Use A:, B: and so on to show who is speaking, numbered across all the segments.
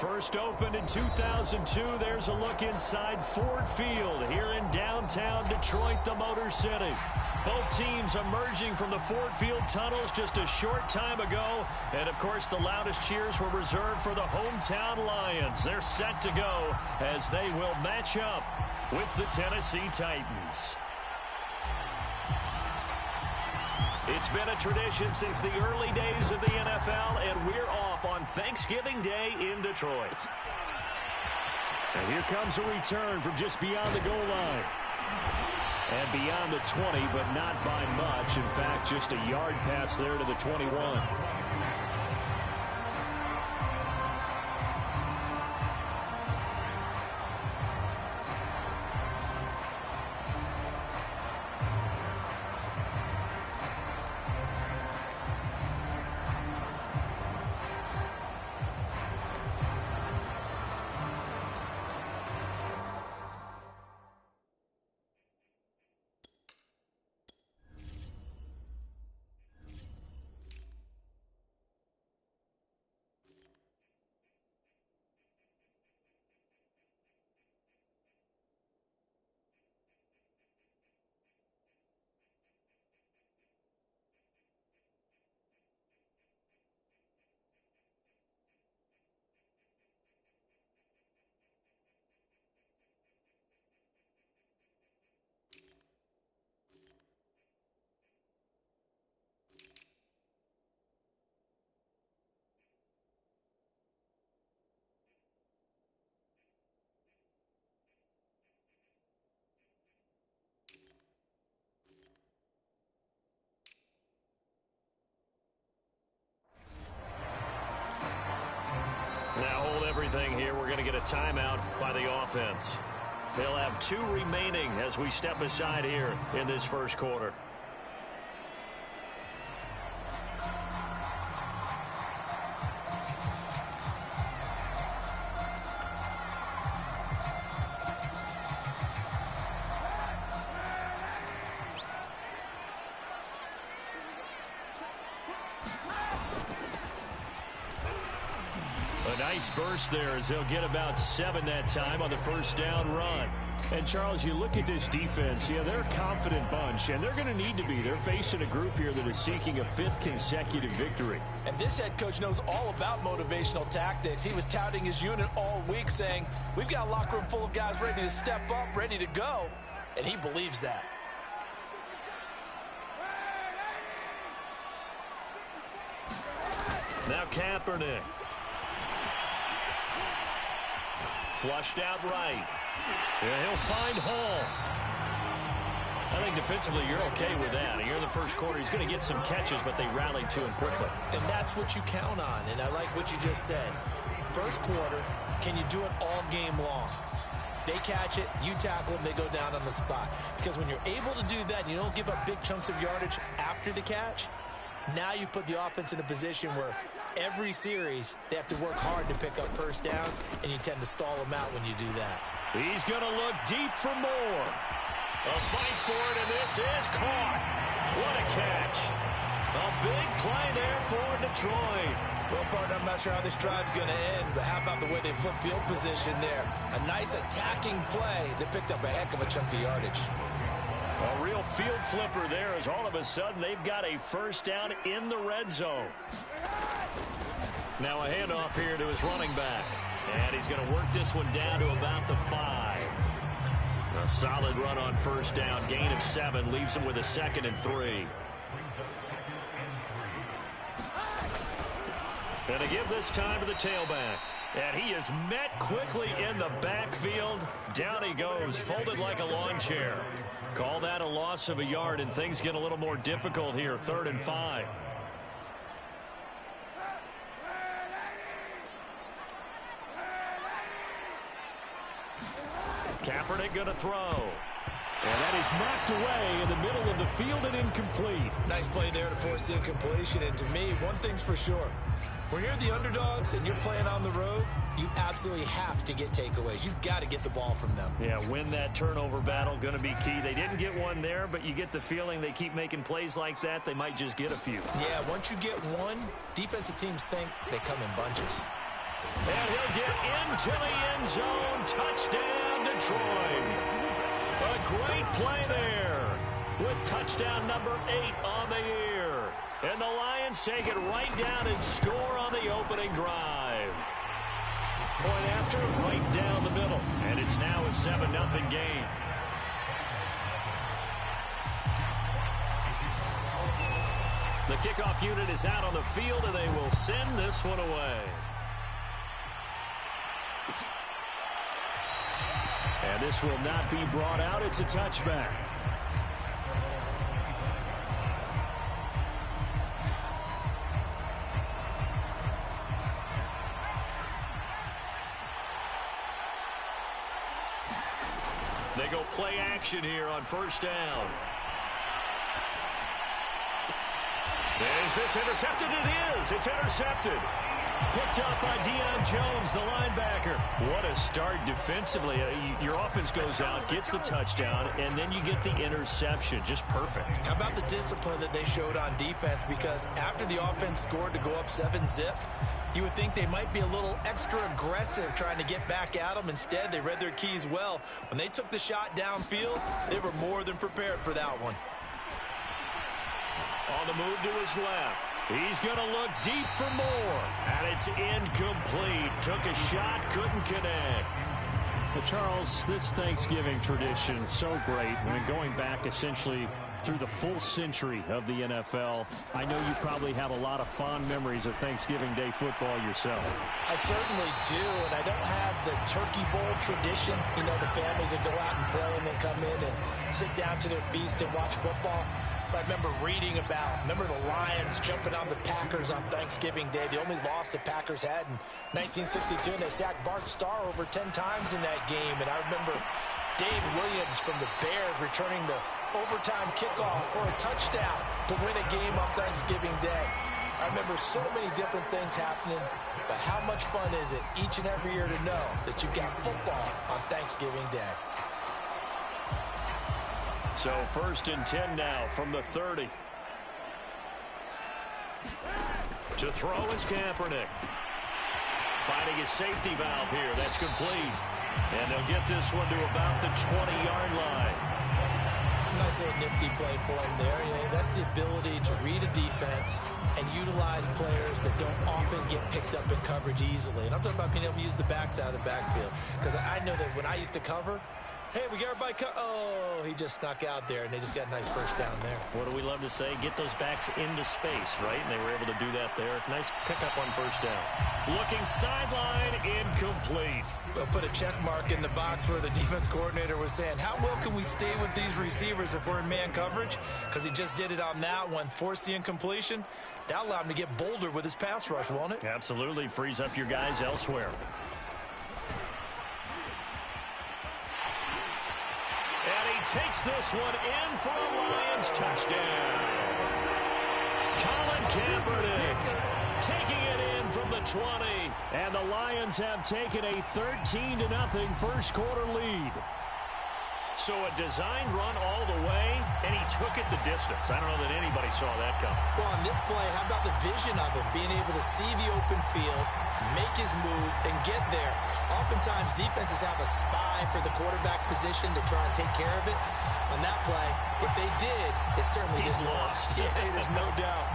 A: First opened in 2002, there's a look inside Ford Field here in downtown Detroit, the Motor City. Both teams emerging from the Ford Field tunnels just a short time ago. And, of course, the loudest cheers were reserved for the hometown Lions. They're set to go as they will match up with the Tennessee Titans. It's been a tradition since the early days of the NFL, and we're off on Thanksgiving Day in Detroit. And here comes a return from just beyond the goal line. And beyond the 20, but not by much. In fact, just a yard pass there to the 21. Now hold everything here. We're going to get a timeout by the offense. They'll have 2 remaining as we step aside here in this first quarter. A nice burst there as they'll get about 7 that time on the first down run. And, Charles, you look at this defense, yeah, they're a confident bunch, and they're going to need to be. They're facing a group here that is seeking a 5th consecutive victory.
B: And this head coach knows all about motivational tactics. He was touting his unit all week saying, we've got a locker room full of guys ready to step up, ready to go, and he believes that.
A: Now Kaepernick. Flushed out right. Yeah, he'll find Hall. I think defensively you're okay with that. Here in the first quarter, he's going to get some catches, but they rallied to him quickly.
B: And that's what you count on, and I like what you just said. First quarter, can you do it all game long? They catch it, you tackle them, they go down on the spot. Because when you're able to do that, and you don't give up big chunks of yardage after the catch, now you put the offense in a position where every series they have to work hard to pick up first downs, and you tend to stall them out when you do that.
A: He's going to look deep for more. A fight for it, and this is caught. What a catch. A big play there for Detroit.
B: Well, partner, I'm not sure how this drive's going to end, but how about the way they flip field position there? A nice attacking play that picked up a heck of a chunk of yardage.
A: A real field flipper there as all of a sudden they've got a first down in the red zone. Now a handoff here to his running back. And he's going to work this one down to about the 5. A solid run on first down. Gain of 7 leaves him with a 2nd and 3. And to give this time to the tailback. And he is met quickly in the backfield. Down he goes, folded like a lawn chair. Call that a loss of a yard, and things get a little more difficult here. 3rd and 5. Kaepernick going to throw. And that is knocked away in the middle of the field and incomplete.
B: Nice play there to force the incompletion. And to me, one thing's for sure. When you're the underdogs and you're playing on the road, you absolutely have to get takeaways. You've got to get the ball from them.
A: Yeah, win that turnover battle, going to be key. They didn't get one there, but you get the feeling they keep making plays like that, they might just get a few.
B: Yeah, once you get one, defensive teams think they come in bunches.
A: And he'll get into the end zone. Touchdown, Detroit. A great play there with touchdown number 8 on the year. And the Lions take it right down and score on the opening drive. Point after, right down the middle. And it's now a 7-0 game. The kickoff unit is out on the field, and they will send this one away. And this will not be brought out. It's a touchback. They go play action here on first down. Is this intercepted? It is. It's intercepted. Picked up by Deion Jones, the linebacker. What a start defensively. Your offense goes out, gets the touchdown, and then you get the interception. Just perfect.
B: How about the discipline that they showed on defense? Because after the offense scored to go up 7-zip, you would think they might be a little extra aggressive trying to get back at them. Instead, they read their keys well. When they took the shot downfield, they were more than prepared for that one.
A: On the move to his left. He's going to look deep for more. And it's incomplete. Took a shot, couldn't connect. Well, Charles, this Thanksgiving tradition, so great. When going back essentially through the full century of the NFL, I know you probably have a lot of fond memories of Thanksgiving Day football yourself.
B: I certainly do, and I don't have the Turkey Bowl tradition. You know, the families that go out and play and then come in and sit down to their feast and watch football. I remember reading remember the Lions jumping on the Packers on Thanksgiving Day. The only loss the Packers had in 1962, and they sacked Bart Starr over 10 times in that game. And I remember Dave Williams from the Bears returning the overtime kickoff for a touchdown to win a game on Thanksgiving Day. I remember so many different things happening, but how much fun is it each and every year to know that you've got football on Thanksgiving Day?
A: So 1st and 10 now from the 30. To throw is Kaepernick. Finding his safety valve here. That's complete. And they'll get this one to about the 20-yard line.
B: Nice little nifty play for him there. Yeah, that's the ability to read a defense and utilize players that don't often get picked up in coverage easily. And I'm talking about being able to use the backside of the backfield. Because I know that when I used to cover, hey, we got everybody oh, he just snuck out there, and they just got a nice first down there.
A: What do we love to say? Get those backs into space, right? And they were able to do that there. Nice pickup on first down. Looking sideline, incomplete.
B: We'll put a check mark in the box where the defense coordinator was saying, how well can we stay with these receivers if we're in man coverage? Because he just did it on that one, forced the incompletion. That allowed him to get bolder with his pass rush, won't it?
A: Absolutely. Frees up your guys elsewhere. And he takes this one in for a Lions touchdown. Colin Kaepernick taking it in from the 20. And the Lions have taken a 13-0 first quarter lead. So a designed run all the way, and he took it the distance. I don't know that anybody saw that coming.
B: Well, on this play, how about the vision of him, being able to see the open field, make his move, and get there. Oftentimes, defenses have a spy for the quarterback position to try and take care of it. On that play, if they did, it certainly
A: He's
B: didn't
A: lost.
B: Yeah, there's no doubt.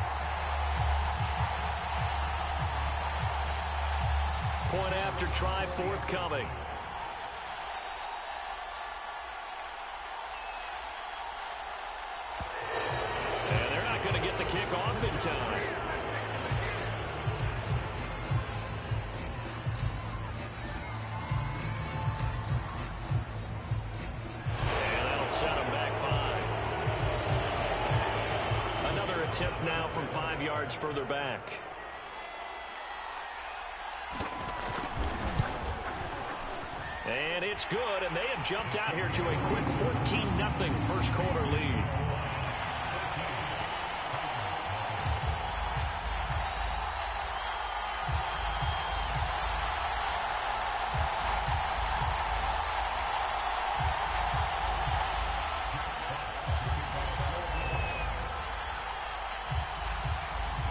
A: Point after try forthcoming. And they're not going to get the kick off in time. And that'll set them back 5. Another attempt now from 5 yards further back. And it's good, and they have jumped out here to a quick 14-0 first quarter lead.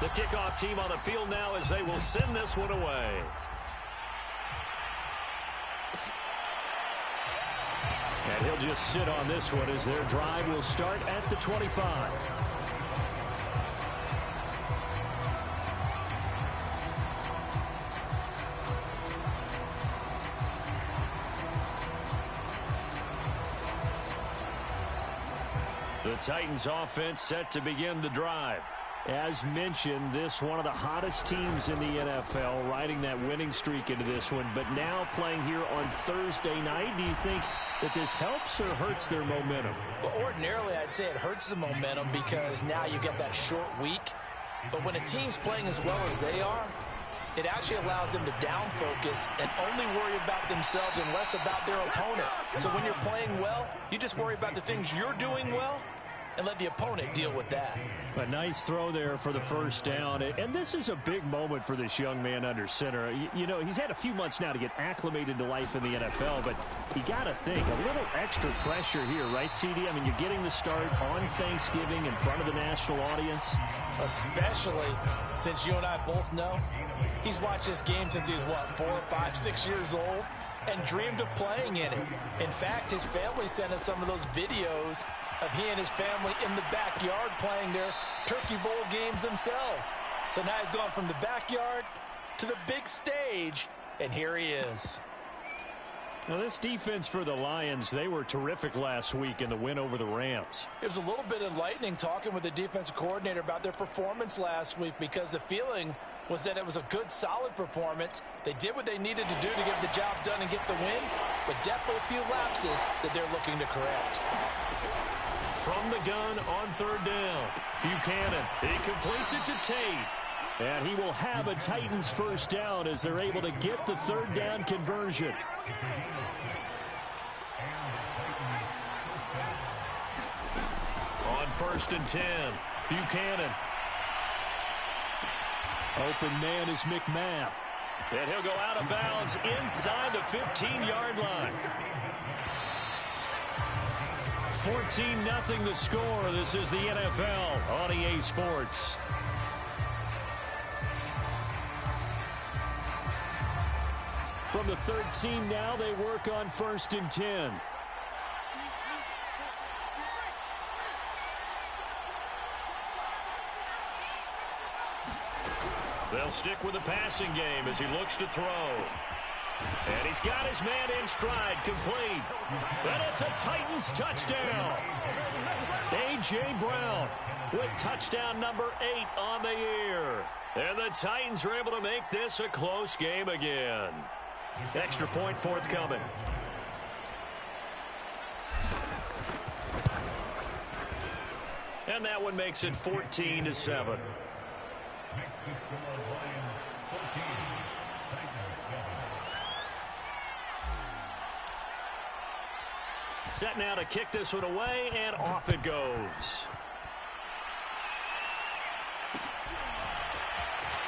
A: The kickoff team on the field now as they will send this one away. And he'll just sit on this one as their drive will start at the 25. The Titans offense set to begin the drive. As mentioned, this one of the hottest teams in the NFL, riding that winning streak into this one, but now playing here on Thursday night. Do you think that this helps or hurts their momentum?
B: Well, ordinarily, I'd say it hurts the momentum because now you get that short week. But when a team's playing as well as they are, it actually allows them to down focus and only worry about themselves and less about their opponent. So when you're playing well, you just worry about the things you're doing well and let the opponent deal with that.
A: A nice throw there for the first down. And this is a big moment for this young man under center. You know, he's had a few months now to get acclimated to life in the NFL, but you got to think, a little extra pressure here, right, CD? I mean, you're getting the start on Thanksgiving in front of the national audience.
B: Especially since you and I both know he's watched this game since he was, what, 4, 5, 6 years old and dreamed of playing in it. In fact, his family sent us some of those videos of he and his family in the backyard playing their Turkey Bowl games themselves. So now he's gone from the backyard to the big stage, and here he is.
A: Now, this defense for the Lions, they were terrific last week in the win over the Rams.
B: It was a little bit enlightening talking with the defensive coordinator about their performance last week because the feeling was that it was a good, solid performance. They did what they needed to do to get the job done and get the win, but definitely a few lapses that they're looking to correct.
A: From the gun on third down, Buchanan, he completes it to Tate. And he will have a Titans first down as they're able to get the third down conversion. On 1st and 10, Buchanan. Open man is McMath. And he'll go out of bounds inside the 15-yard line. 14-0 the score. This is the NFL on EA Sports. From the 13 now, they work on 1st and 10. They'll stick with the passing game as he looks to throw. And he's got his man in stride, complete. And it's a Titans touchdown. A.J. Brown with touchdown number 8 on the year. And the Titans are able to make this a close game again. Extra point forthcoming. And that one makes it 14-7. Set now to kick this one away, and off it goes.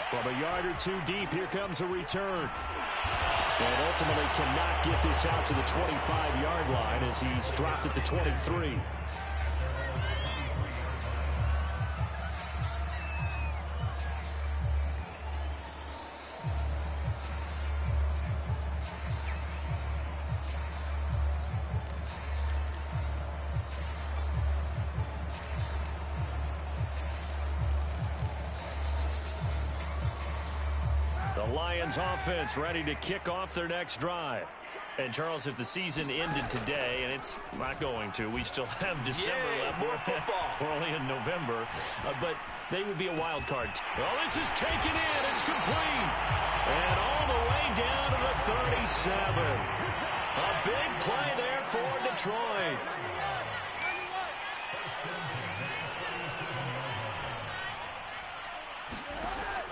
A: From a yard or two deep, here comes a return. And ultimately cannot get this out to the 25-yard line as he's dropped at the 23. Lions offense ready to kick off their next drive. And Charles, if the season ended today, and it's not going to, we still have December left.
B: More football.
A: We're only in November, but they would be a wild card. Well, this is taken in. It's complete. And all the way down to the 37. A big play there for Detroit.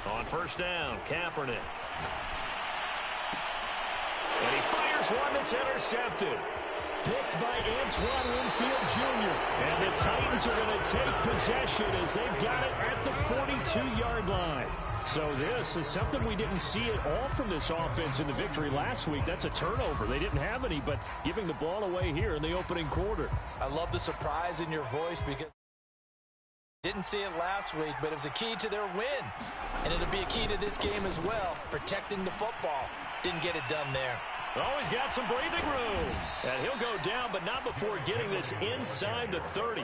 A: On 1st down, Kaepernick. And he fires one that's intercepted. Picked by Antoine Winfield Jr. And the Titans are going to take possession as they've got it at the 42-yard line. So this is something we didn't see at all from this offense in the victory last week. That's a turnover. They didn't have any, but giving the ball away here in the opening quarter.
B: I love the surprise in your voice because didn't see it last week, but it was a key to their win. And it'll be a key to this game as well, protecting the football. Didn't get it done there.
A: Oh, he's got some breathing room. And he'll go down, but not before getting this inside the 30.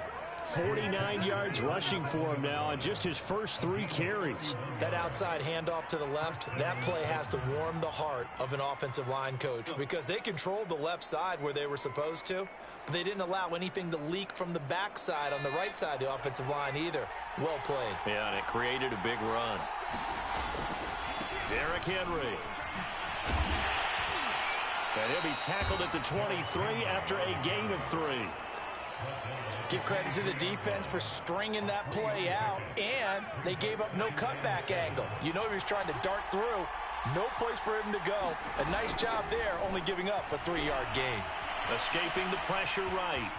A: 49 yards rushing for him now on just his first 3 carries.
B: That outside handoff to the left, that play has to warm the heart of an offensive line coach because they controlled the left side where they were supposed to, but they didn't allow anything to leak from the backside on the right side of the offensive line either. Well played.
A: Yeah, and it created a big run. Derrick Henry. And he'll be tackled at the 23 after a gain of 3.
B: Give credit to the defense for stringing that play out, and they gave up no cutback angle. You know he was trying to dart through. No place for him to go. A nice job there, only giving up a 3-yard gain.
A: Escaping the pressure right.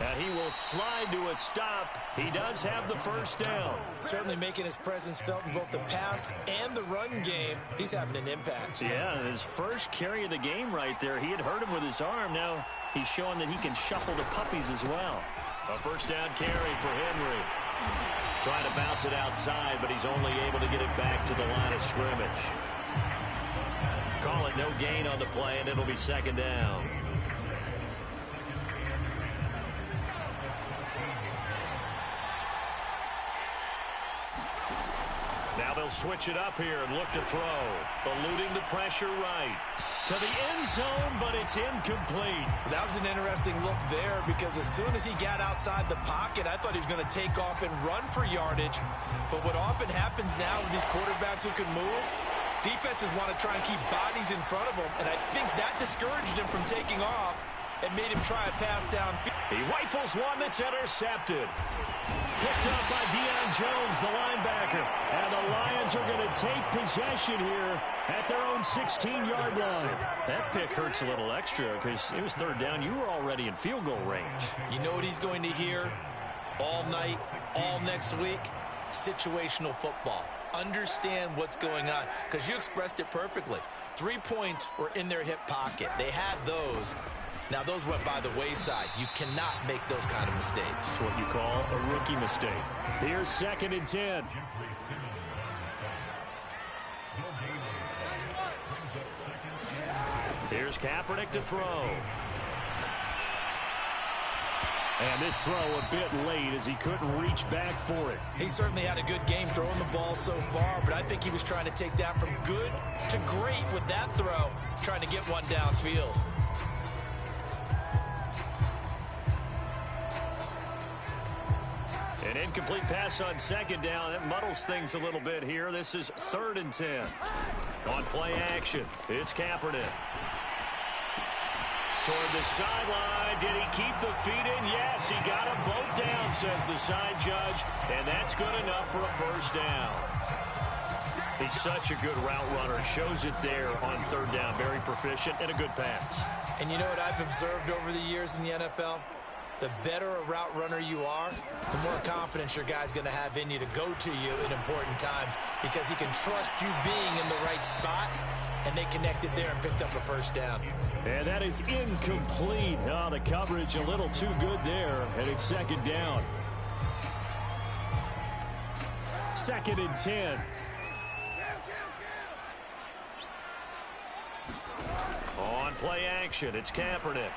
A: And he will slide to a stop. He does have the first down.
B: Certainly making his presence felt in both the pass and the run game. He's having an impact.
A: Yeah, his first carry of the game right there. He had hurt him with his arm. Now he's showing that he can shuffle the puppies as well. A first down carry for Henry. Trying to bounce it outside, but he's only able to get it back to the line of scrimmage. Call it no gain on the play, and it'll be second down. Now they'll switch it up here and look to throw. Eluding the pressure right. To the end zone, but it's incomplete.
B: That was an interesting look there because as soon as he got outside the pocket, I thought he was going to take off and run for yardage. But what often happens now with these quarterbacks who can move, defenses want to try and keep bodies in front of them, and I think that discouraged him from taking off and made him try a pass downfield.
A: He rifles one that's intercepted. Picked up by Deion Jones, the linebacker. And the Lions are going to take possession here at their own 16-yard line. That pick hurts a little extra because it was third down. You were already in field goal range.
B: You know what he's going to hear all night, all next week? Situational football. Understand what's going on because you expressed it perfectly. 3 points were in their hip pocket. They had those. Now, those went by the wayside. You cannot make those kind of mistakes.
A: That's what you call a rookie mistake. Here's 2nd and 10. Here's Kaepernick to throw. And this throw a bit late as he couldn't reach back for it.
B: He certainly had a good game throwing the ball so far, but I think he was trying to take that from good to great with that throw, trying to get one downfield.
A: An incomplete pass on 2nd down. That muddles things a little bit here. This is 3rd and 10. On play action, it's Kaepernick. Toward the sideline. Did he keep the feet in? Yes, he got them both down, says the side judge. And that's good enough for a first down. He's such a good route runner. Shows it there on 3rd down. Very proficient and a good pass.
B: And you know what I've observed over the years in the NFL? The better a route runner you are, the more confidence your guy's going to have in you to go to you in important times because he can trust you being in the right spot, and they connected there and picked up a first down.
A: And that is incomplete. Oh, the coverage a little too good there, and it's 2nd down. 2nd and 10. On play action, it's Kaepernick.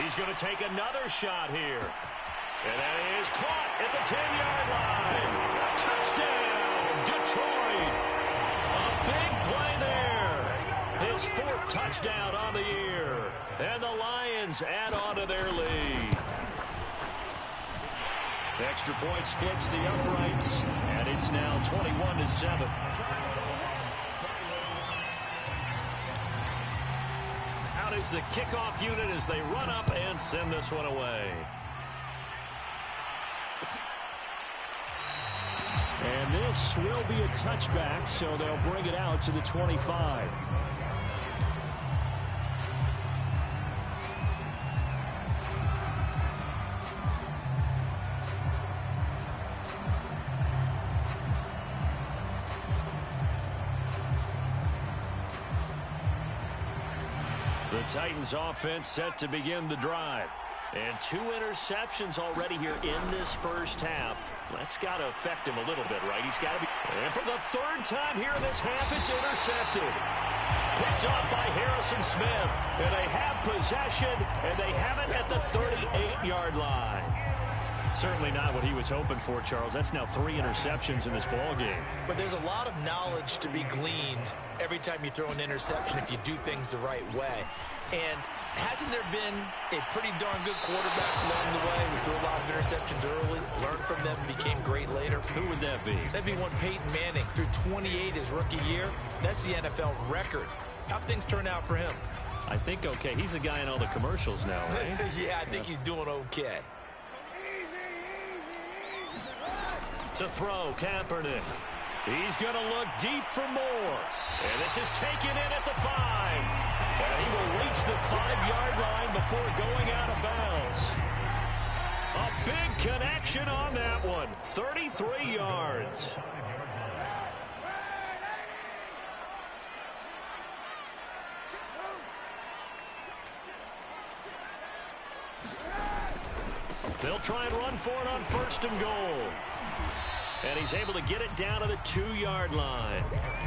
A: He's going to take another shot here. And that is caught at the 10-yard line. Touchdown, Detroit. A big play there. His 4th touchdown on the year. And the Lions add on to their lead. Extra point splits the uprights. And it's now 21-7. Is the kickoff unit as they run up and send this one away. And this will be a touchback, so they'll bring it out to the 25. The Titans offense set to begin the drive. And 2 interceptions already here in this first half. That's got to affect him a little bit, right? He's got to be. And for the 3rd time here in this half, it's intercepted. Picked off by Harrison Smith. And they have possession, and they have it at the 38-yard line. Certainly not what he was hoping for, Charles. That's now 3 interceptions in this ball game.
B: But there's a lot of knowledge to be gleaned every time you throw an interception if you do things the right way. And hasn't there been a pretty darn good quarterback along the way who threw a lot of interceptions early, learned from them, became great later?
A: Who would that be?
B: That'd be one Peyton Manning. Threw 28 his rookie year. That's the NFL record. How'd things turn out for him?
A: I think okay. He's the guy in all the commercials now, right?
B: Yeah, I think he's doing okay.
A: To throw, Kaepernick. He's going to look deep for more. And this is taken in at the 5. And he will reach the 5-yard line before going out of bounds. A big connection on that one. 33 yards. They'll try and run for it on 1st and goal. And he's able to get it down to the 2-yard line.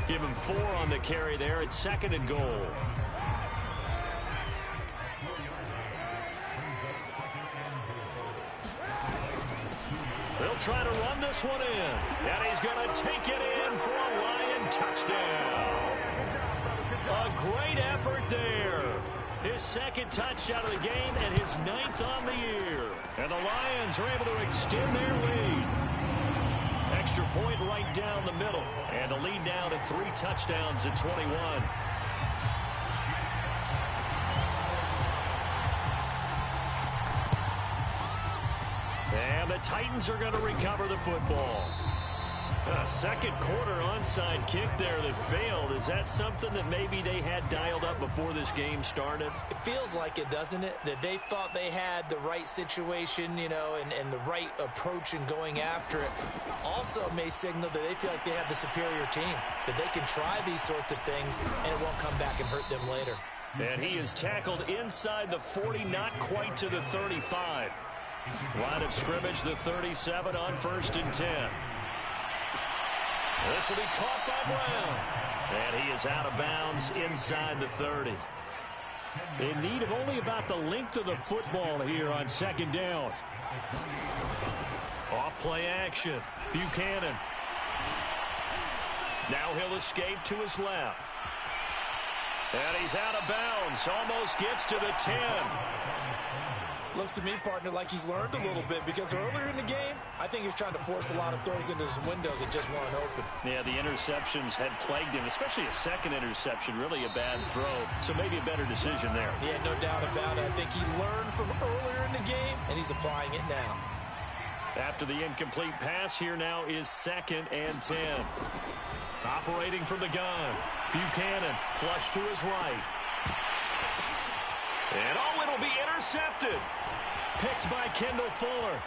A: Give him 4 on the carry there at 2nd and goal. They'll try to run this one in. And he's going to take it in for a Lion touchdown. A great effort there. His 2nd touchdown of the game and his 9th on the year. And the Lions are able to extend their lead. Extra point right down the middle. And the lead now to 3 touchdowns at 21. And the Titans are going to recover the football. A 2nd quarter onside kick there that failed. Is that something that maybe they had dialed up before this game started?
B: It feels like it, doesn't it? That they thought they had the right situation, you know, and the right approach in going after it. Also may signal that they feel like they have the superior team, that they can try these sorts of things and it won't come back and hurt them later.
A: And he is tackled inside the 40, not quite to the 35. Line of scrimmage, the 37 on 1st and 10. This will be caught by Brown. And he is out of bounds inside the 30. In need of only about the length of the football here on 2nd down. Off play action. Buchanan. Now he'll escape to his left. And he's out of bounds. Almost gets to the 10.
B: Looks to me, partner, like he's learned a little bit because earlier in the game, I think he was trying to force a lot of throws into his windows that just weren't open.
A: Yeah, the interceptions had plagued him, especially a 2nd interception, really a bad throw. So maybe a better decision there.
B: Yeah, no doubt about it. I think he learned from earlier in the game, and he's applying it now.
A: After the incomplete pass, here now is 2nd and 10. Operating from the gun. Buchanan, flush to his right. And oh, it'll be intercepted. Picked by Kendall Fuller.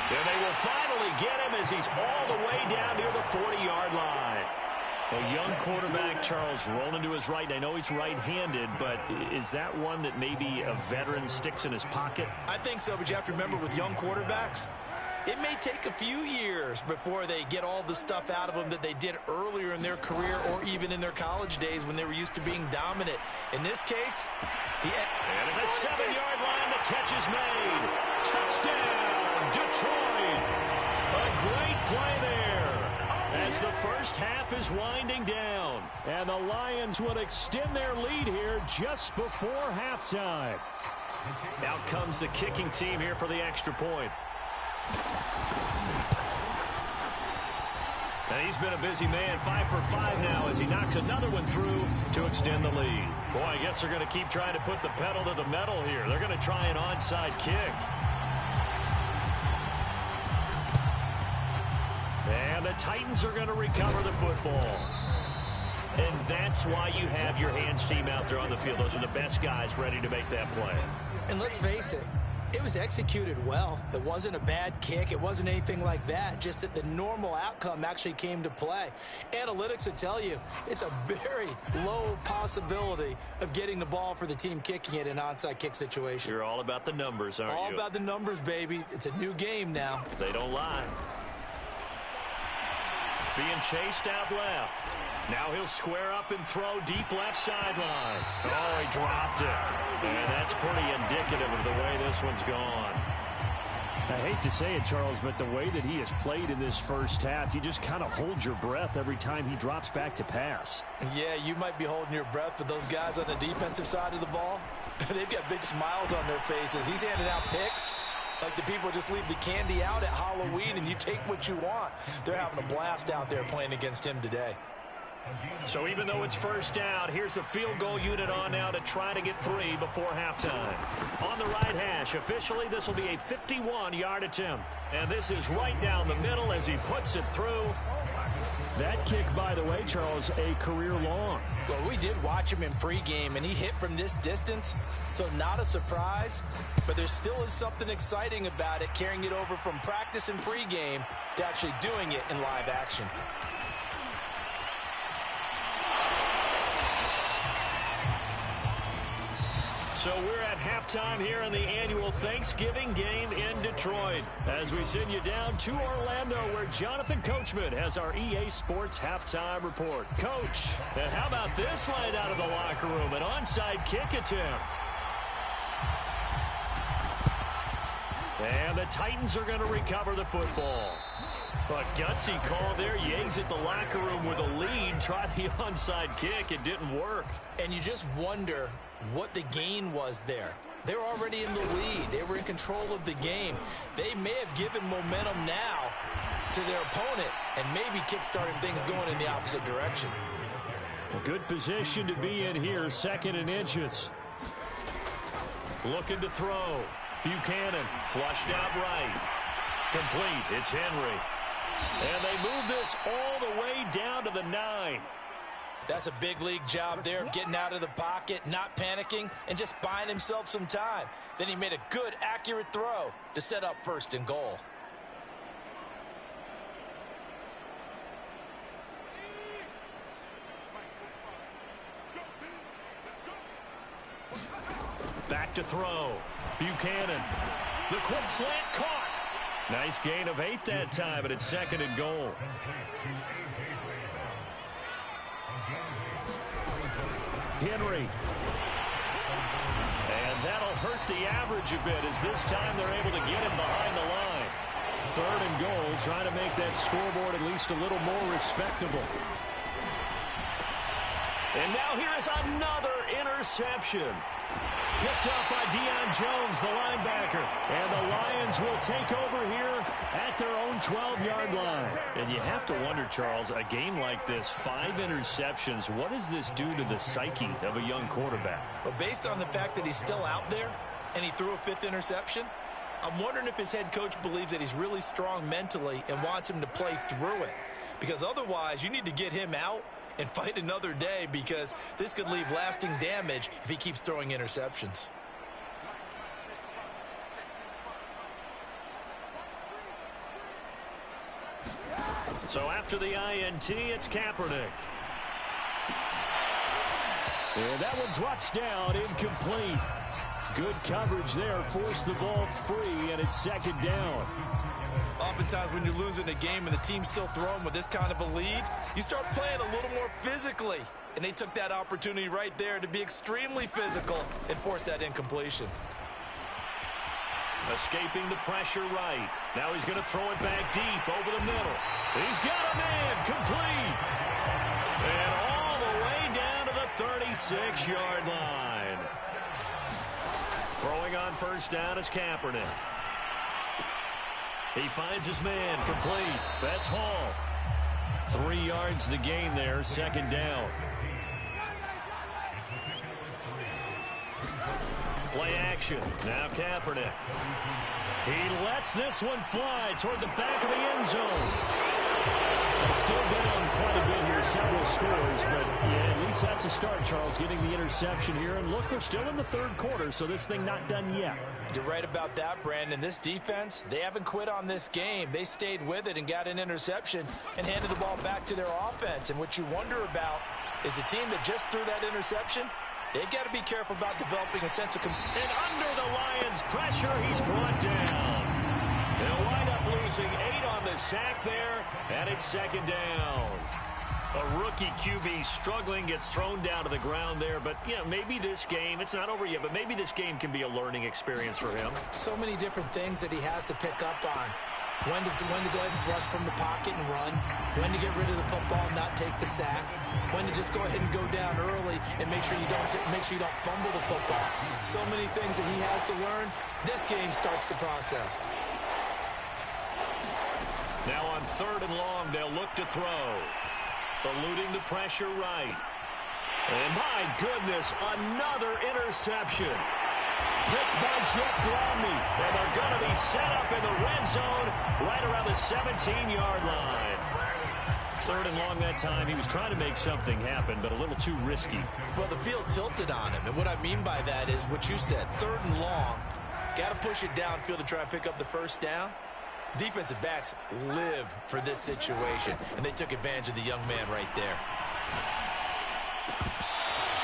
A: And they will finally get him as he's all the way down near the 40-yard line. A young quarterback, Charles, rolling to his right. I know he's right-handed, but is that one that maybe a veteran sticks in his pocket?
B: I think so, but you have to remember with young quarterbacks, it may take a few years before they get all the stuff out of them that they did earlier in their career or even in their college days when they were used to being dominant. In this case,
A: and at the 7-yard line, the catch is made. Touchdown, Detroit. A great play there as the first half is winding down. And the Lions would extend their lead here just before halftime. Out comes the kicking team here for the extra point. And he's been a busy man, 5 for 5 now as he knocks another one through to extend the lead. Boy, I guess they're going to keep trying to put the pedal to the metal here. They're going to try an onside kick. And the Titans are going to recover the football. And that's why you have your hands team out there on the field. Those are the best guys ready to make that play.
B: And let's face it, it was executed well. It wasn't a bad kick. It wasn't anything like that. Just that the normal outcome actually came to play. Analytics will tell you it's a very low possibility of getting the ball for the team kicking it in an onside kick situation.
A: You're all about the numbers, aren't you?
B: All about the numbers, baby. It's a new game now.
A: They don't lie. Being chased out left. Now he'll square up and throw deep left sideline. Oh, he dropped it. And that's pretty indicative of the way this one's gone.
C: I hate to say it, Charles, but the way that he has played in this first half, you just kind of hold your breath every time he drops back to pass.
B: Yeah, you might be holding your breath, but those guys on the defensive side of the ball, they've got big smiles on their faces. He's handing out picks like the people just leave the candy out at Halloween and you take what you want. They're having a blast out there playing against him today.
A: So even though it's first down, here's the field goal unit on now to try to get 3 before halftime. On the right hash, officially this will be a 51-yard attempt. And this is right down the middle as he puts it through.
C: That kick, by the way, Charles, a career long.
B: Well, we did watch him in pregame, and he hit from this distance, so not a surprise. But there still is something exciting about it, carrying it over from practice and pregame to actually doing it in live action.
A: So we're at halftime here in the annual Thanksgiving game in Detroit as we send you down to Orlando where Jonathan Coachman has our EA Sports halftime report. Coach, and how about this right out of the locker room? An onside kick attempt. And the Titans are going to recover the football. A gutsy call there. You exit the locker room with a lead. Try the onside kick. It didn't work.
B: And you just wonder what the gain was there. They were already in the lead. They were in control of the game. They may have given momentum now to their opponent and maybe kick-started things going in the opposite direction.
C: A good position to be in here, 2nd and inches.
A: Looking to throw. Buchanan flushed out right. Complete. It's Henry. And they move this all the way down to the 9.
B: That's a big league job there of getting out of the pocket, not panicking, and just buying himself some time. Then he made a good, accurate throw to set up 1st and goal.
A: Back to throw. Buchanan. The quick slant caught. Nice gain of 8 that time, but it's 2nd and goal. Henry. And that'll hurt the average a bit as this time they're able to get him behind the line.
C: 3rd and goal, trying to make that scoreboard at least a little more respectable.
A: And now here is another interception. Picked up by Deion Jones, the linebacker. And the Lions will take over here at their own 12-yard line. And you have to wonder, Charles, a game like this, 5 interceptions, what does this do to the psyche of a young quarterback?
B: Well, based on the fact that he's still out there and he threw a 5th interception, I'm wondering if his head coach believes that he's really strong mentally and wants him to play through it. Because otherwise, you need to get him out and fight another day because this could leave lasting damage if he keeps throwing interceptions.
A: So after the INT, it's Kaepernick. And that one drops down, incomplete. Good coverage there, forced the ball free, and it's 2nd down.
B: Oftentimes when you're losing a game and the team's still throwing with this kind of a lead, you start playing a little more physically. And they took that opportunity right there to be extremely physical and force that incompletion.
A: Escaping the pressure right. Now he's going to throw it back deep over the middle. He's got a man, complete. And all the way down to the 36-yard line. Throwing on 1st down is Kaepernick. He finds his man, complete. That's Hall. 3 yards the gain there, 2nd down. Play action. Now Kaepernick. He lets this one fly toward the back of the end zone.
C: Still down quite a bit here, several scores, but yeah, at least that's a start, Charles, getting the interception here. And look, we're still in the 3rd quarter, so this thing not done yet.
B: You're right about that, Brandon. This defense, they haven't quit on this game. They stayed with it and got an interception and handed the ball back to their offense. And what you wonder about is the team that just threw that interception, they've got to be careful about developing a sense of...
A: And under the Lions' pressure, he's brought down. They'll wind up losing 8 on the sack there, and it's second down. A rookie QB struggling, gets thrown down to the ground there. But, yeah, maybe this game, it's not over yet, but maybe this game can be a learning experience for him.
B: So many different things that he has to pick up on. When to go ahead and flush from the pocket and run. When to get rid of the football and not take the sack. When to just go ahead and go down early and make sure you don't fumble the football. So many things that he has to learn. This game starts the process.
A: Now on 3rd and long, they'll look to throw. Eluding the pressure right. And my goodness, another interception. Picked by Jeff Gladney. And they're going to be set up in the red zone right around the 17-yard line. 3rd and long that time. He was trying to make something happen, but a little too risky.
B: Well, the field tilted on him. And what I mean by that is what you said. 3rd and long. Got to push it downfield to try and pick up the first down. Defensive backs live for this situation, and they took advantage of the young man right there.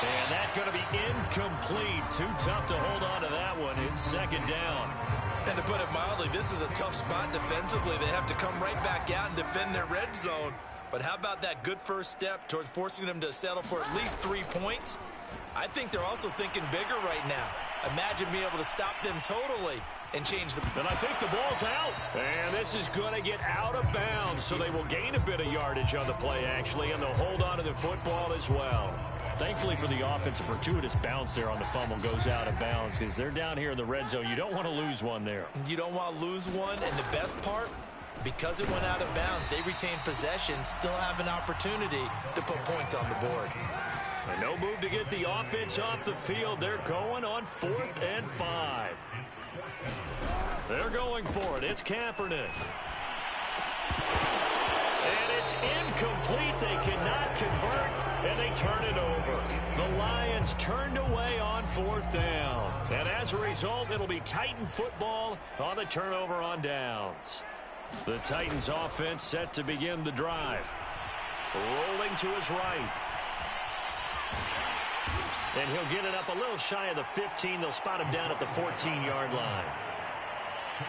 A: And that's going to be incomplete. Too tough to hold on to that one. It's second down.
B: And to put it mildly, this is a tough spot defensively. They have to come right back out and defend their red zone. But how about that good first step towards forcing them to settle for at least 3 points? I think they're also thinking bigger right now. Imagine being able to stop them totally and change the...
A: And I think the ball's out. And this is going to get out of bounds, so they will gain a bit of yardage on the play, actually, and they'll hold on to the football as well. Thankfully for the offense, a fortuitous bounce there on the fumble goes out of bounds because they're down here in the red zone. You don't want to lose one there.
B: You don't want to lose one, and the best part, because it went out of bounds, they retain possession, still have an opportunity to put points on the board.
A: And no move to get the offense off the field. They're going on 4th and 5. They're going for it. It's Kaepernick. And it's incomplete. They cannot convert, and they turn it over. The Lions turned away on 4th down. And as a result, it'll be Titan football on the turnover on downs. The Titans offense set to begin the drive. Rolling to his right. And he'll get it up a little shy of the 15. They'll spot him down at the 14-yard line.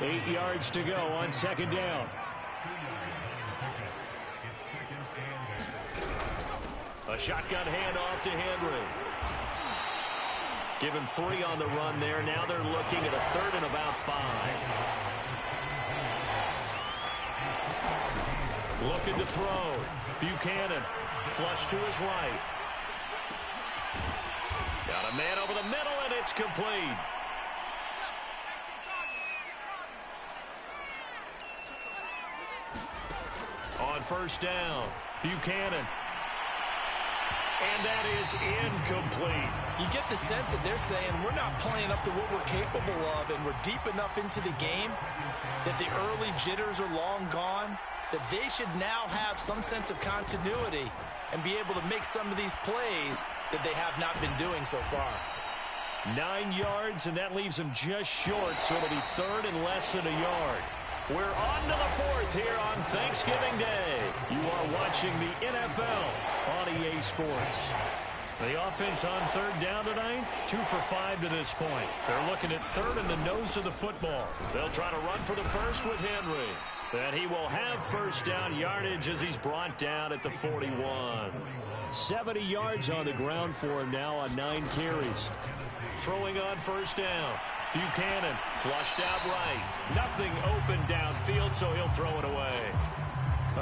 A: 8 yards to go on second down. A shotgun handoff to Henry. Given 3 on the run there. Now they're looking at a 3rd and about 5. Looking to throw. Buchanan. Flush to his right. Got a man over the middle, and it's complete. On 1st down, Buchanan. And that is incomplete.
B: You get the sense that they're saying we're not playing up to what we're capable of, and we're deep enough into the game that the early jitters are long gone, that they should now have some sense of continuity and be able to make some of these plays that they have not been doing so far.
A: 9 yards, and that leaves them just short, so it'll be 3rd and less than a yard. We're on to the 4th here on Thanksgiving Day. You are watching the NFL on EA Sports. The offense on 3rd down tonight, 2 for 5 to this point. They're looking at 3rd in the nose of the football. They'll try to run for the first with Henry. And he will have 1st down yardage as he's brought down at the 41. 70 yards on the ground for him now on 9 carries. Throwing on 1st down. Buchanan flushed out right. Nothing open downfield, so he'll throw it away.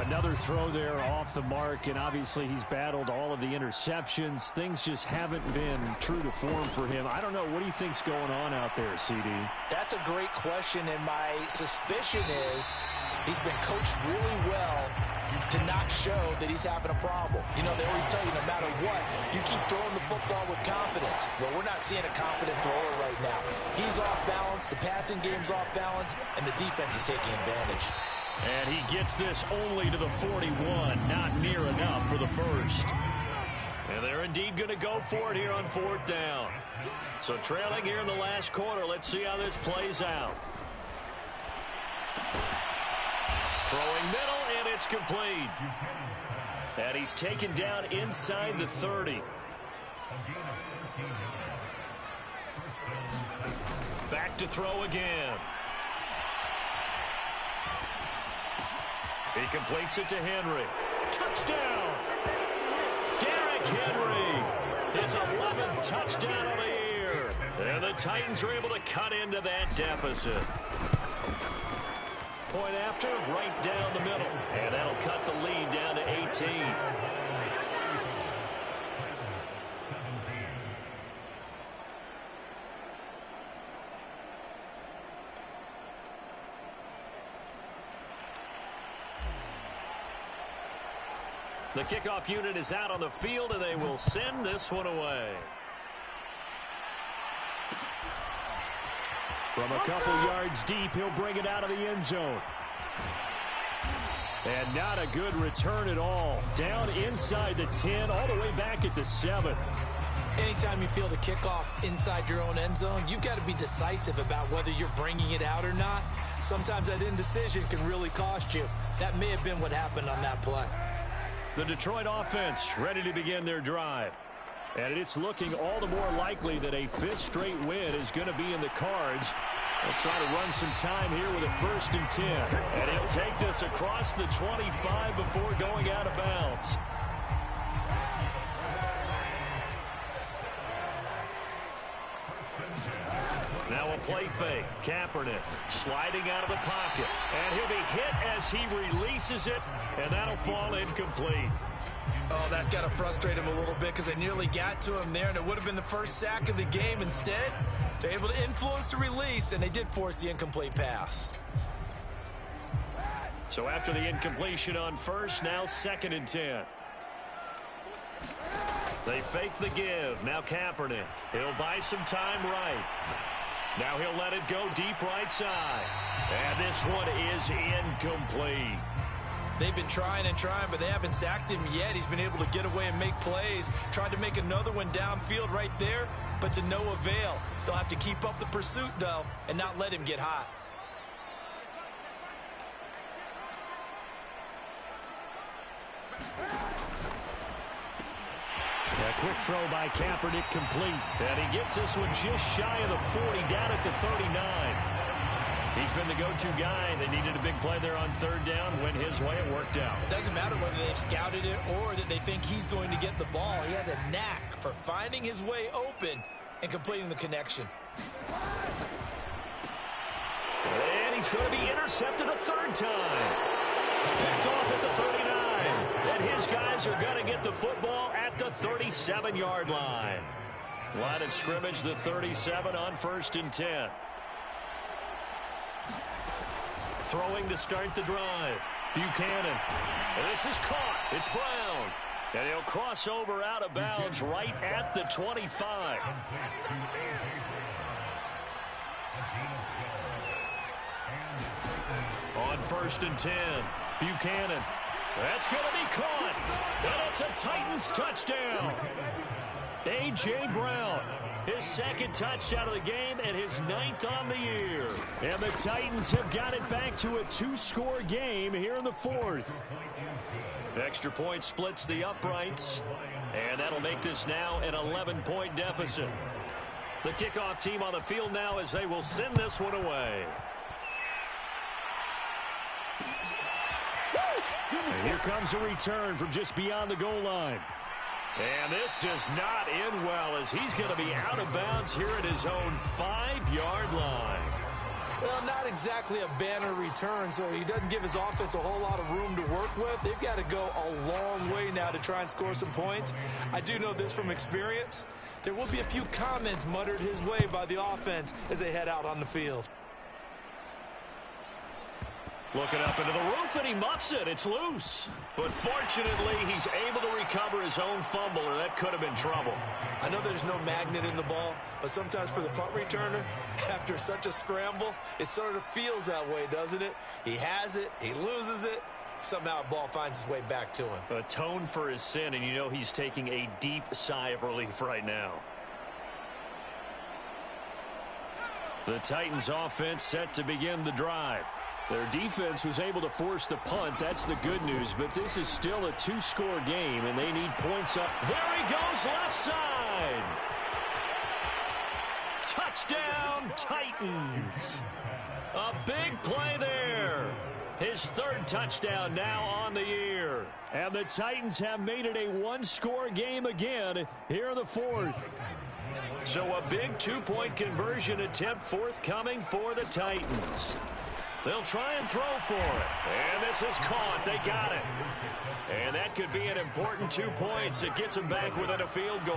A: Another throw there off the mark, and obviously he's battled all of the interceptions. Things just haven't been true to form for him. I don't know. What do you think's going on out there, CD?
B: That's a great question, and my suspicion is he's been coached really well to not show that he's having a problem. You know, they always tell you no matter what, you keep throwing the football with confidence. Well, we're not seeing a confident thrower right now. He's off balance, the passing game's off balance, and the defense is taking advantage.
A: And he gets this only to the 41, not near enough for the first. And they're indeed going to go for it here on 4th down. So trailing here in the last quarter, let's see how this plays out. Throwing middle, and it's complete. And he's taken down inside the 30. Back to throw again. He completes it to Henry. Touchdown! Derrick Henry, his 11th touchdown of the year. And the Titans are able to cut into that deficit. Point after, right down the middle. And that'll cut the lead down to 18. The kickoff unit is out on the field, and they will send this one away. From a couple yards deep, he'll bring it out of the end zone. And not a good return at all. Down inside the 10, all the way back at the 7.
B: Anytime you feel the kickoff inside your own end zone, you've got to be decisive about whether you're bringing it out or not. Sometimes that indecision can really cost you. That may have been what happened on that play.
A: The Detroit offense ready to begin their drive. And it's looking all the more likely that a 5th straight win is going to be in the cards. They'll try to run some time here with a 1st and 10. And he'll take this across the 25 before going out of bounds. Now a play fake. Kaepernick sliding out of the pocket. And he'll be hit as he releases it. And that'll fall incomplete.
B: Oh, that's got to frustrate him a little bit because they nearly got to him there, and it would have been the first sack of the game. Instead, they're able to influence the release, and they did force the incomplete pass.
A: So after the incompletion on 1st, now 2nd and 10. They fake the give. Now Kaepernick. He'll buy some time right. Now he'll let it go deep right side. And this one is incomplete.
B: They've been trying and trying, but they haven't sacked him yet. He's been able to get away and make plays. Tried to make another one downfield right there, but to no avail. They'll have to keep up the pursuit, though, and not let him get hot.
A: A quick throw by Kaepernick complete. And he gets this one just shy of the 40, down at the 39. He's been the go-to guy. They needed a big play there on 3rd down. Went his way. It worked out.
B: Doesn't matter whether they've scouted it or that they think he's going to get the ball. He has a knack for finding his way open and completing the connection.
A: And he's going to be intercepted a 3rd time. Picked off at the 39. And his guys are going to get the football at the 37-yard line. Line of scrimmage, the 37 on 1st and 10. Throwing to start the drive. Buchanan. And this is caught. It's Brown. And he'll cross over out of bounds right at the 25. On 1st and 10. Buchanan. That's going to be caught. And it's a Titans touchdown. A.J. Brown. His 2nd touchdown of the game and his 9th on the year. And the Titans have got it back to a 2-score game here in the 4th. Extra point splits the uprights. And that'll make this now an 11-point deficit. The kickoff team on the field now as they will send this one away. And here comes a return from just beyond the goal line. And this does not end well as he's going to be out of bounds here at his own 5-yard line.
B: Well, not exactly a banner return, so he doesn't give his offense a whole lot of room to work with. They've got to go a long way now to try and score some points. I do know this from experience. There will be a few comments muttered his way by the offense as they head out on the field.
A: Looking up into the roof, and he muffs it. It's loose. But fortunately, he's able to recover his own fumble, or that could have been trouble.
B: I know there's no magnet in the ball, but sometimes for the punt returner, after such a scramble, it sort of feels that way, doesn't it? He has it, he loses it, somehow the ball finds its way back to him.
A: Atone for his sin, and you know he's taking a deep sigh of relief right now. The Titans offense set to begin the drive. Their defense was able to force the punt. That's the good news. But this is still a 2-score game, and they need points up. There he goes, left side. Touchdown, Titans. A big play there. His third touchdown now on the year. And the Titans have made it a one-score game again here in the fourth. So a big two-point conversion attempt forthcoming for the Titans. They'll try and throw for it. And this is caught. They got it. And that could be an important 2 points. It gets them back within a field goal.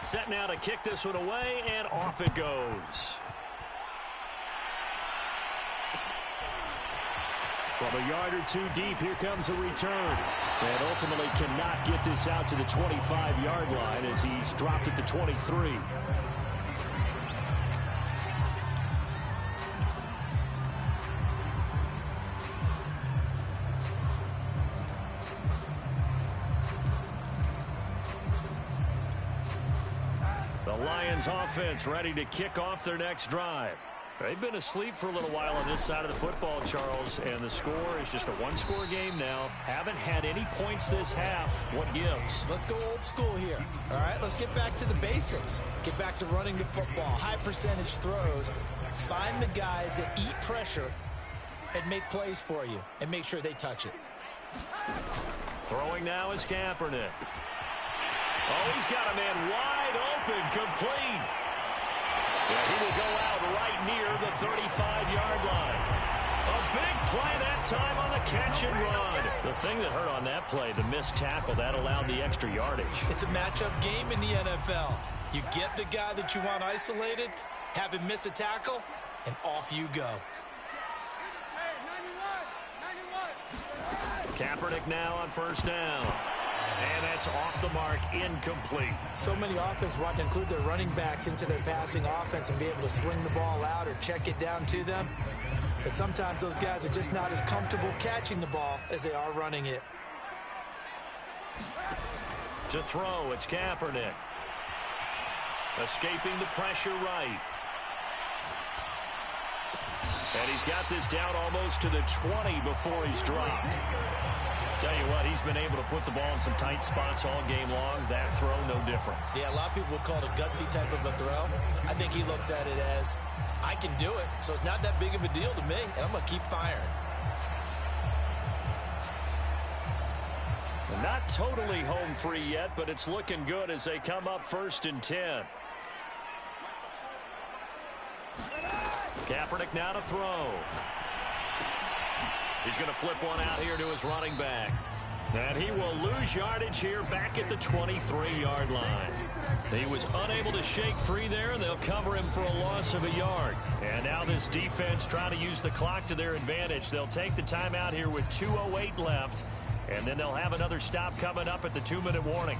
A: Set now to kick this one away, and off it goes. From a yard or two deep, here comes a return. And ultimately cannot get this out to the 25-yard line as he's dropped at the 23. The Lions offense ready to kick off their next drive. They've been asleep for a little while on this side of the football, Charles, and the score is just a one-score game now. Haven't had any points this half. What gives?
B: Let's go old school here. All right, let's get back to the basics. Get back to running the football, high percentage throws. Find the guys that eat pressure and make plays for you and make sure they touch it.
A: Throwing now is Kaepernick. Oh, he's got a man wide open, complete. Yeah, he will go out right near the 35-yard line. A big play that time on the catch and run. The thing that hurt on that play, the missed tackle, that allowed the extra yardage.
B: It's a matchup game in the NFL. You get the guy that you want isolated, have him miss a tackle, and off you go.
A: Kaepernick now on first down. And that's off the mark, incomplete.
B: So many offenses want to include their running backs into their passing offense and be able to swing the ball out or check it down to them. But sometimes those guys are just not as comfortable catching the ball as they are running it.
A: To throw, it's Kaepernick. Escaping the pressure right. And he's got this down almost to the 20 before he's dropped. Tell you what, he's been able to put the ball in some tight spots all game long. That throw, no different.
B: Yeah, a lot of people would call it a gutsy type of a throw. I think he looks at it as, I can do it, so it's not that big of a deal to me, and I'm going to keep firing.
A: Not totally home free yet, but it's looking good as they come up 1st and 10. Kaepernick now to throw. He's going to flip one out here to his running back. And he will lose yardage here back at the 23-yard line. He was unable to shake free there, and they'll cover him for a loss of a yard. And now this defense trying to use the clock to their advantage. They'll take the timeout here with 2:08 left, and then they'll have another stop coming up at the 2-minute warning.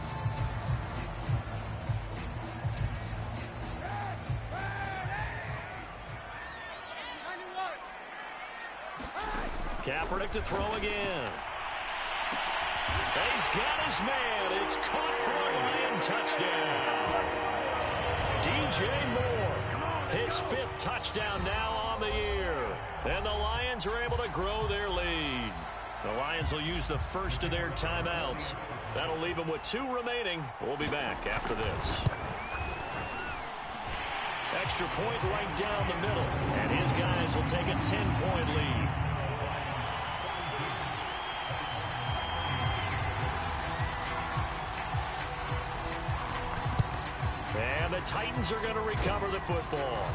A: Kaepernick to throw again. He's got his man. It's caught for a Lion touchdown. DJ Moore, his 5th touchdown now on the year. And the Lions are able to grow their lead. The Lions will use the first of their timeouts. That'll leave them with 2 remaining. We'll be back after this. Extra point right down the middle. And his guys will take a 10-point lead. And the Titans are going to recover the football.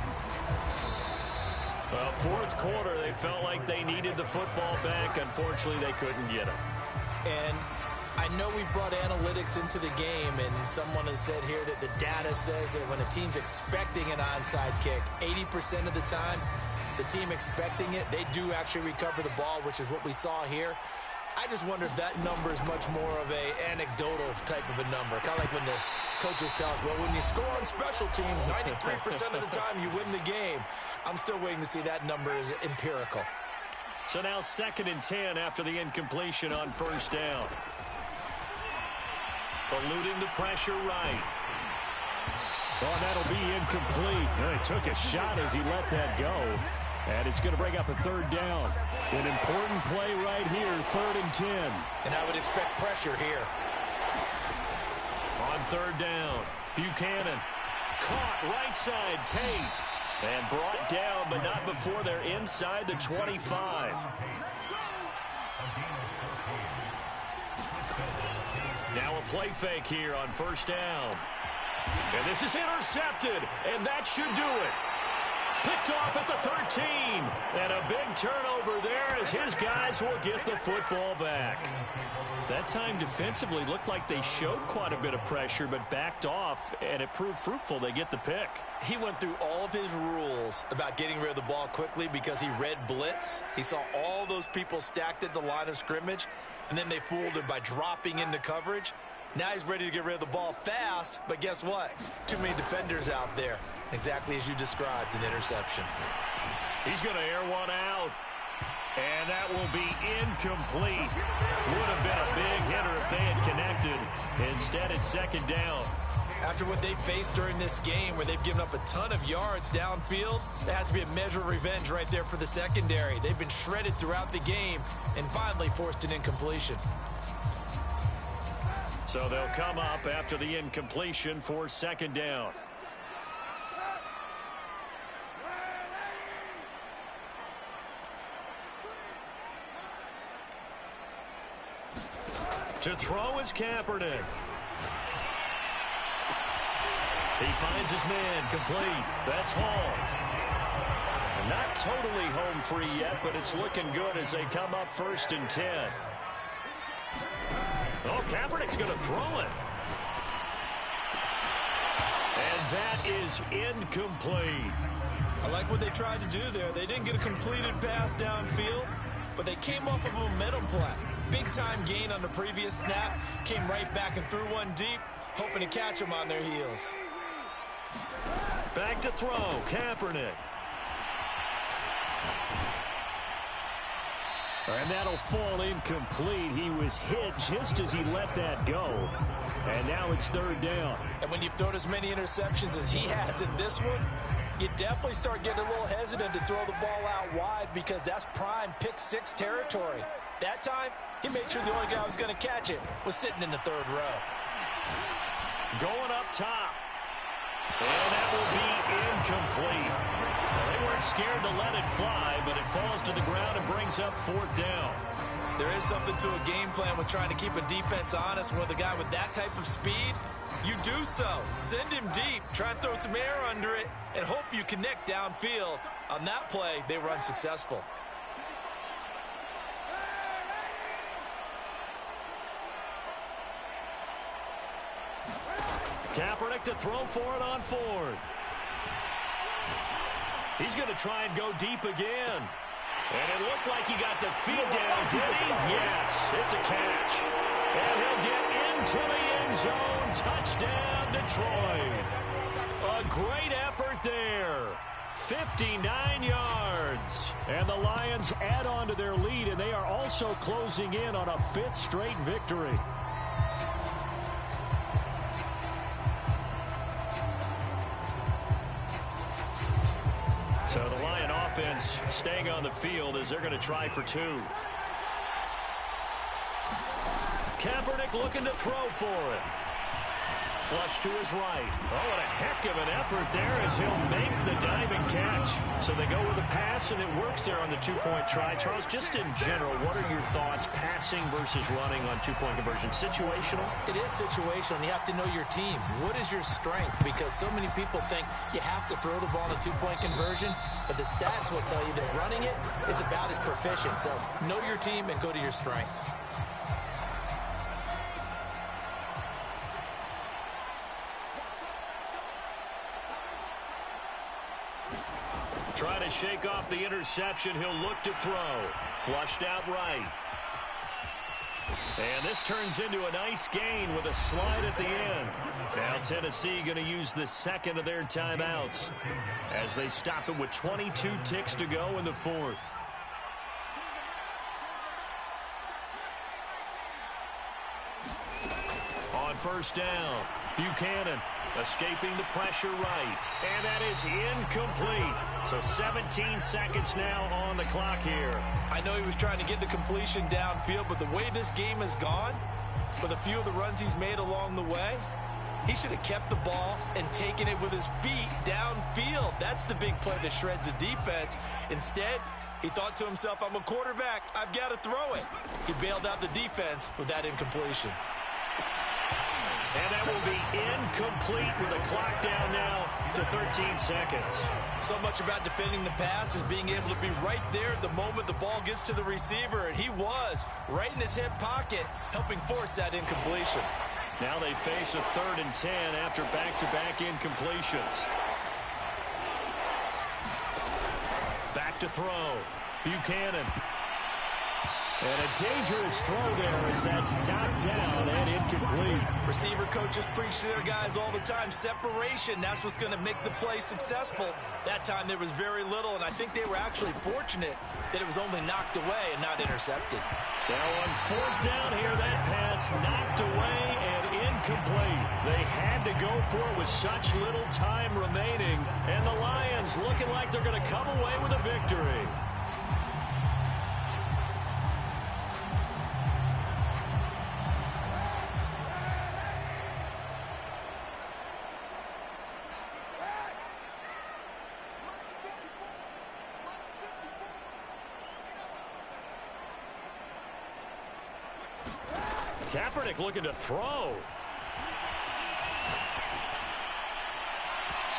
A: Well, 4th quarter, they felt like they needed the football back. Unfortunately, they couldn't get it.
B: And I know we brought analytics into the game, and someone has said here that the data says that when a team's expecting an onside kick, 80% of the time, the team expecting it, they do actually recover the ball, which is what we saw here. I just wonder if that number is much more of a anecdotal type of a number. Kind of like when the coaches tell us, well, when you score on special teams, 93% of the time you win the game. I'm still waiting to see that number is empirical.
A: So now 2nd and 10 after the incompletion on first down. Eluding the pressure right.
C: Oh, that'll be incomplete. Well, he took a shot as he let that go. And it's going to bring up a 3rd down. An important play right here, 3rd and 10.
B: And I would expect pressure here.
A: On 3rd down, Buchanan. Caught right side, Tate. And brought down, but not before they're inside the 25. Now a play fake here on first down. And this is intercepted, and that should do it. Picked off at the 13. And a big turnover there as his guys will get the football back. That time defensively looked like they showed quite a bit of pressure but backed off, and it proved fruitful. They get the pick.
B: He went through all of his rules about getting rid of the ball quickly because he read blitz. He saw all those people stacked at the line of scrimmage, and then they fooled him by dropping into coverage. Now he's ready to get rid of the ball fast, but guess what? Too many defenders out there. Exactly as you described, an interception.
A: He's going to air one out. And that will be incomplete. Would have been a big hitter if they had connected. Instead, it's second down.
B: After what they faced during this game where they've given up a ton of yards downfield, there has to be a measure of revenge right there for the secondary. They've been shredded throughout the game and finally forced an incompletion.
A: So they'll come up after the incompletion for second down. To throw is Kaepernick. He finds his man, complete. That's Hall. Not totally home free yet, but it's looking good as they come up 1st and 10. Oh, Kaepernick's going to throw it. And that is incomplete.
B: I like what they tried to do there. They didn't get a completed pass downfield, but they came off of a momentum play. Big-time gain on the previous snap. Came right back and threw one deep, hoping to catch them on their heels.
A: Back to throw, Kaepernick. And that'll fall incomplete. He was hit just as he let that go. And now it's 3rd down.
B: And when you've thrown as many interceptions as he has in this one, you definitely start getting a little hesitant to throw the ball out wide because that's prime pick-6 territory. That time, he made sure the only guy who was going to catch it was sitting in the 3rd row.
A: Going up top. And that will be incomplete. Well, they weren't scared to let it fly, but it falls to the ground and brings up 4th down.
B: There is something to a game plan with trying to keep a defense honest. With a guy with that type of speed, you do so. Send him deep, try and throw some air under it, and hope you connect downfield. On that play, they were unsuccessful.
A: Kaepernick to throw for it on 4th. He's going to try and go deep again. And it looked like he got the feet down, did he? Yes, it's a catch. And he'll get into the end zone. Touchdown, Detroit. A great effort there. 59 yards. And the Lions add on to their lead, and they are also closing in on a 5th straight victory. So the Lion offense staying on the field as they're going to try for 2. Kaepernick looking to throw for it. Flush to his right. Oh, what a heck of an effort there as he'll make the diving catch. So they go with a pass, and it works there on the 2-point try. Charles, just in general, what are your thoughts passing versus running on 2-point conversion? Situational?
B: It is situational. You have to know your team. What is your strength? Because so many people think you have to throw the ball in a 2-point conversion, but the stats will tell you that running it is about as proficient. So know your team and go to your strength.
A: Trying to shake off the interception. He'll look to throw. Flushed out right. And this turns into a nice gain with a slide at the end. Now Tennessee going to use the 2nd of their timeouts as they stop it with 22 ticks to go in the 4th. On first down, Buchanan escaping the pressure right. And that is incomplete. So 17 seconds now on the clock here.
B: I know he was trying to get the completion downfield, but the way this game has gone, with a few of the runs he's made along the way, He should have kept the ball and taken it with his feet downfield. That's the big play that shreds the defense. Instead, he thought to himself, I'm a quarterback. I've got to throw it. He bailed out the defense with that incompletion.
A: And that will be incomplete with the clock down now to 13 seconds.
B: So much about defending the pass is being able to be right there the moment the ball gets to the receiver. And he was right in his hip pocket, helping force that incompletion.
A: Now they face a 3rd and 10 after back-to-back incompletions. Back to throw. Buchanan. And a dangerous throw there as that's knocked down and incomplete.
B: Receiver coaches preach to their guys all the time. Separation, that's what's going to make the play successful. That time there was very little, and I think they were actually fortunate that it was only knocked away and not intercepted.
A: Now on 4th down here, that pass knocked away and incomplete. They had to go for it with such little time remaining, and the Lions looking like they're going to come away with a victory. Kaepernick looking to throw.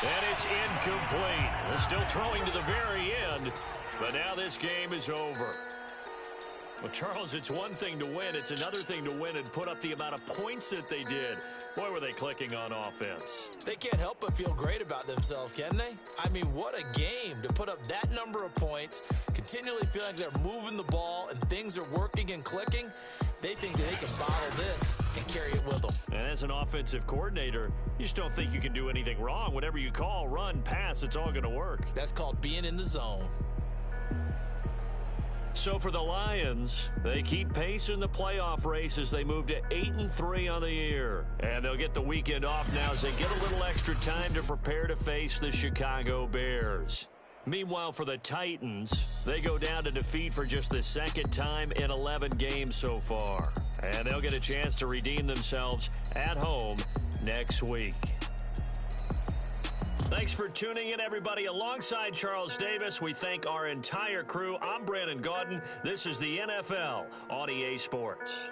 A: And it's incomplete. They're still throwing to the very end, but now this game is over. Well, Charles, it's one thing to win. It's another thing to win and put up the amount of points that they did. Boy, were they clicking on offense.
B: They can't help but feel great about themselves, can they? I mean, what a game to put up that number of points, continually feeling like they're moving the ball and things are working and clicking. They think that they can bottle this and carry it with them.
A: And as an offensive coordinator, you just don't think you can do anything wrong. Whatever you call, run, pass, it's all going to work.
B: That's called being in the zone.
A: So for the Lions, they keep pace in the playoff race as they move to 8-3 on the year. And they'll get the weekend off now as they get a little extra time to prepare to face the Chicago Bears. Meanwhile, for the Titans, they go down to defeat for just the 2nd time in 11 games so far. And they'll get a chance to redeem themselves at home next week. Thanks for tuning in, everybody. Alongside Charles Davis, we thank our entire crew. I'm Brandon Gaudin. This is the NFL on EA Sports.